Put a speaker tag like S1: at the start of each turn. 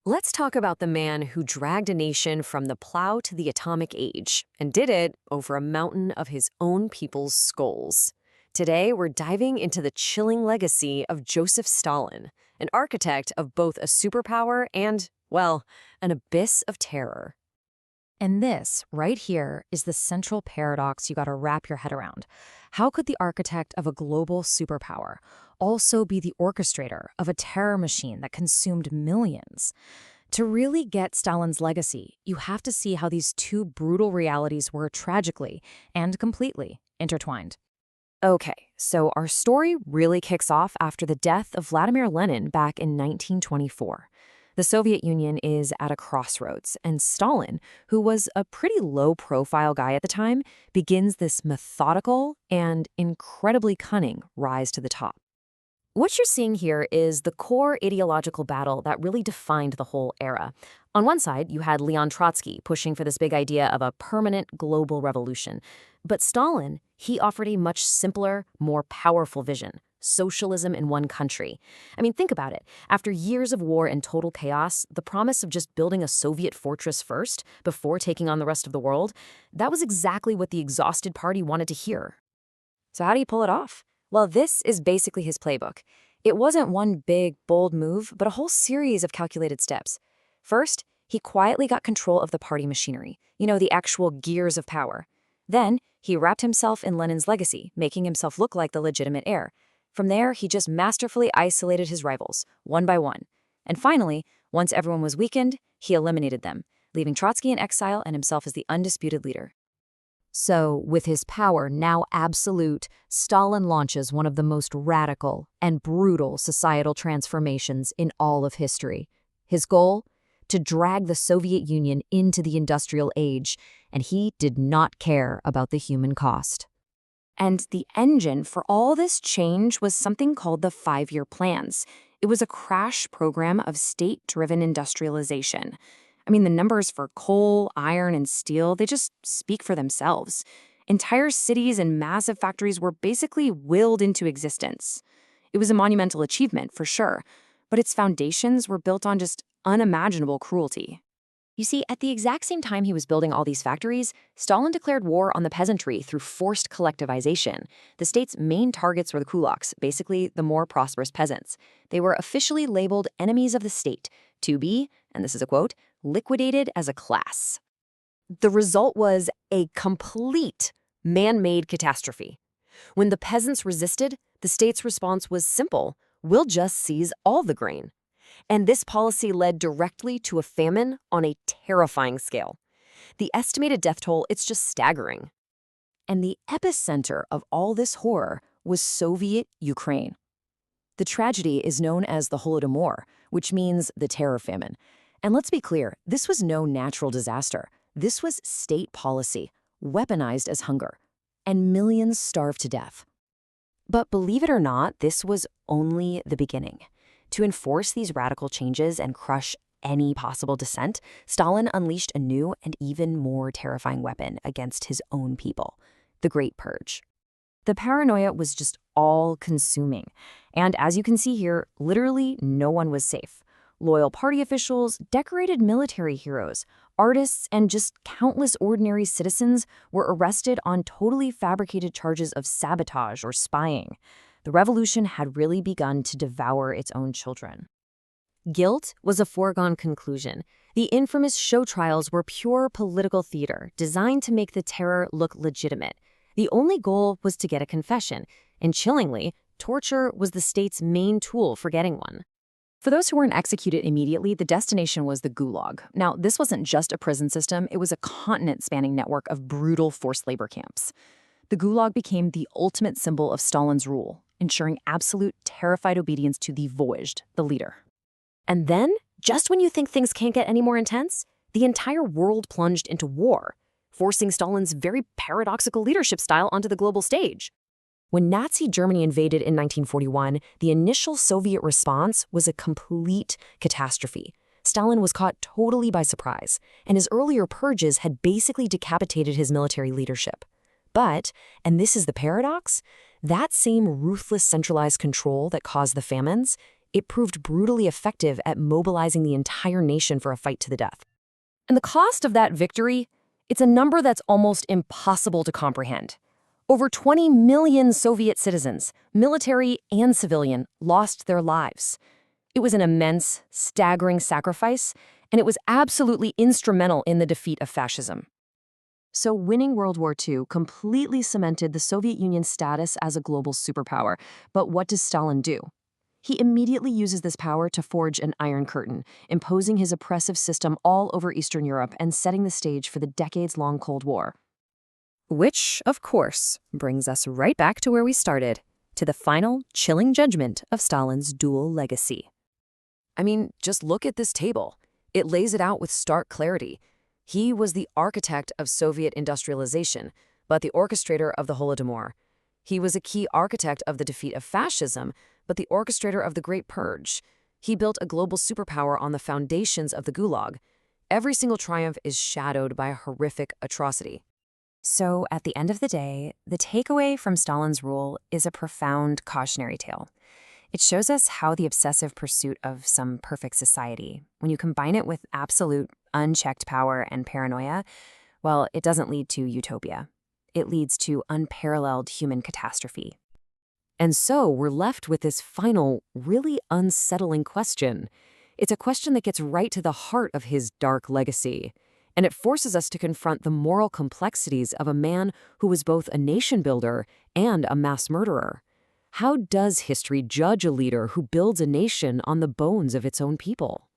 S1: Let's talk about the man who dragged a nation from the plow to the atomic age and did it over a mountain of his own people's skulls. Today, we're diving into the chilling legacy of Joseph Stalin, an architect of both a superpower and, well, an abyss of terror.
S2: And this, right here, is the central paradox you gotta wrap your head around. How could the architect of a global superpower also be the orchestrator of a terror machine that consumed millions? To really get Stalin's legacy, you have to see how these two brutal realities were tragically and completely intertwined.
S1: Okay, so our story really kicks off after the death of Vladimir Lenin back in 1924. The Soviet Union is at a crossroads, and Stalin, who was a pretty low-profile guy at the time, begins this methodical and incredibly cunning rise to the top. What you're seeing here is the core ideological battle that really defined the whole era. On one side, you had Leon Trotsky pushing for this big idea of a permanent global revolution. But Stalin, he offered a much simpler, more powerful vision: socialism in one country. I mean, think about it. After years of war and total chaos, the promise of just building a Soviet fortress first, before taking on the rest of the world, that was exactly what the exhausted party wanted to hear. So how do you pull it off? Well, this is basically his playbook. It wasn't one big, bold move, but a whole series of calculated steps. First, he quietly got control of the party machinery, the actual gears of power. Then, he wrapped himself in Lenin's legacy, making himself look like the legitimate heir. From there, he just masterfully isolated his rivals, one by one. And finally, once everyone was weakened, he eliminated them, leaving Trotsky in exile and himself as the undisputed leader. So, with his power now absolute, Stalin launches one of the most radical and brutal societal transformations in all of history. His goal? To drag the Soviet Union into the industrial age, and he did not care about the human cost. And the engine for all this change was something called the 5-year plans. It was a crash program of state-driven industrialization. I mean, the numbers for coal, iron, and steel, they just speak for themselves. Entire cities and massive factories were basically willed into existence. It was a monumental achievement, for sure, but its foundations were built on just unimaginable cruelty. You see, at the exact same time he was building all these factories, Stalin declared war on the peasantry through forced collectivization. The state's main targets were the kulaks, basically the more prosperous peasants. They were officially labeled enemies of the state, to be, and this is a quote, liquidated as a class. The result was a complete man-made catastrophe. When the peasants resisted, the state's response was simple: we'll just seize all the grain. And this policy led directly to a famine on a terrifying scale. The estimated death toll, it's just staggering. And the epicenter of all this horror was Soviet Ukraine. The tragedy is known as the Holodomor, which means the terror famine. And let's be clear, this was no natural disaster. This was state policy, weaponized as hunger. And millions starved to death. But believe it or not, this was only the beginning. To enforce these radical changes and crush any possible dissent, Stalin unleashed a new and even more terrifying weapon against his own people: the Great Purge. The paranoia was just all-consuming. And as you can see here, literally no one was safe. Loyal party officials, decorated military heroes, artists, and just countless ordinary citizens were arrested on totally fabricated charges of sabotage or spying. The revolution had really begun to devour its own children. Guilt was a foregone conclusion. The infamous show trials were pure political theater, designed to make the terror look legitimate. The only goal was to get a confession, and chillingly, torture was the state's main tool for getting one. For those who weren't executed immediately, the destination was the Gulag. Now, this wasn't just a prison system, it was a continent-spanning network of brutal forced labor camps. The Gulag became the ultimate symbol of Stalin's rule, ensuring absolute, terrified obedience to the voyaged, the leader. And then, just when you think things can't get any more intense, the entire world plunged into war, forcing Stalin's very paradoxical leadership style onto the global stage. When Nazi Germany invaded in 1941, the initial Soviet response was a complete catastrophe. Stalin was caught totally by surprise, and his earlier purges had basically decapitated his military leadership. But, and this is the paradox, that same ruthless centralized control that caused the famines, It proved brutally effective at mobilizing the entire nation for a fight to the death. And the cost of that victory? It's a number that's almost impossible to comprehend. Over 20 million Soviet citizens, military and civilian, lost their lives. It was an immense, staggering sacrifice, and it was absolutely instrumental in the defeat of fascism. So winning World War II completely cemented the Soviet Union's status as a global superpower. But what does Stalin do? He immediately uses this power to forge an Iron Curtain, imposing his oppressive system all over Eastern Europe and setting the stage for the decades-long Cold War. Which, of course, brings us right back to where we started, to the final, chilling judgment of Stalin's dual legacy. I mean, just look at this table. It lays it out with stark clarity. He was the architect of Soviet industrialization, but the orchestrator of the Holodomor. He was a key architect of the defeat of fascism, but the orchestrator of the Great Purge. He built a global superpower on the foundations of the Gulag. Every single triumph is shadowed by a horrific atrocity. So, at the end of the day, the takeaway from Stalin's rule is a profound cautionary tale. It shows us how the obsessive pursuit of some perfect society, when you combine it with absolute, unchecked power and paranoia, well, it doesn't lead to utopia. It leads to unparalleled human catastrophe. And so we're left with this final, really unsettling question. It's a question that gets right to the heart of his dark legacy. And it forces us to confront the moral complexities of a man who was both a nation builder and a mass murderer. How does history judge a leader who builds a nation on the bones of its own people?